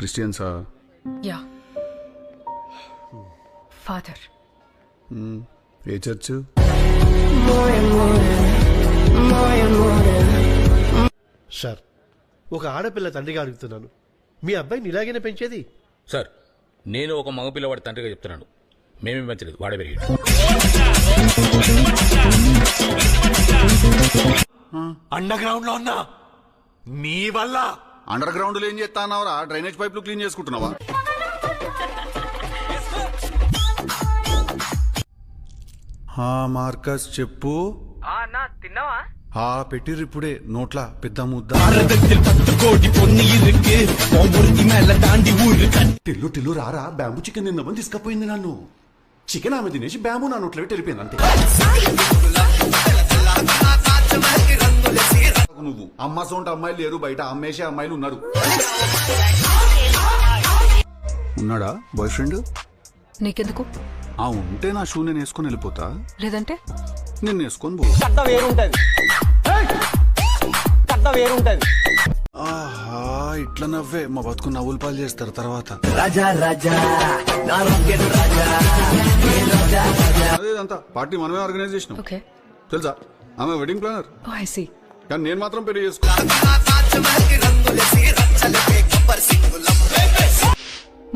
క్రిస్టియన్సా? Yeah father. ఏ church? Sir, ఒక ఆడపిల్ల తండ్రిగా అడుగుతున్నాను, మీ అబ్బాయిని ఇలాగైనా పెంచేది? సార్, నేను ఒక మగపిల్లవాడి తండ్రిగా చెప్తున్నాను, మేమేం పెంచలేదు, వాడే పెరిగాడు. అండర్ గ్రౌండ్ లో ఉన్నా నీ వల్ల. అండర్ గ్రౌండ్ లో ఏం చేస్తానవరా? డ్రైనేజ్ పైపులు క్లీన్ చేసుకుంటున్నావా? మార్కస్ చెప్పు. తిన్నావా? పెట్టిర్రు ఇప్పుడే నోట్ల పెద్ద ముద్ద. టిల్లు టిల్లు రారా, బ్యాంబు చికెన్ తిందామని తీసుకపోయింది నన్ను. చికెన్ ఆమె తినేసి బ్యాంబు నా నోట్లో వెళ్ళిపోయింది అంతే. నువ్వు అమ్మ సొంత అమ్మాయిలు లేరు బయట, అమ్మేసే అమ్మాయిలు ఉన్నారు. ఉన్నాడా బాయ్ ఫ్రెండ్? నీకెందుకు? ఉంటే నా షూ నేను వేసుకొని వెళ్ళిపోతా, లేదంటే నేను వేసుకొని పో. ఆహా, ఇట్లా నవ్వే మా బతుకు నవ్వులు పాలు చేస్తారు తర్వాత. అదేదంతా పార్టీ మనమే ఆర్గనైజ్ చేసినాం ఓకే. తెలుసా? ఆమె wedding planner, oh I see. కానీ నేను మాత్రం పెళ్లి చేసుకో.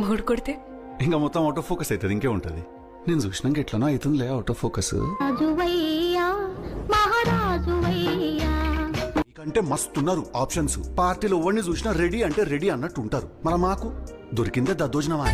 మూడు కొడితే ఇంకా మొత్తం అవుట్ ఆఫ్ ఫోకస్ అవుతుంది, ఇంకే ఉంటది. నేను చూసినాక ఎట్లనో అవుతుందిలే అవుట్ ఆఫ్ ఫోకస్. మీకంటే మస్తున్నారు ఆప్షన్స్. పార్టీలో ఎవరిని చూసినా రెడీ అంటే రెడీ అన్నట్టు ఉంటారు. మన మాకు దొరికిందే దద్దోజనమా.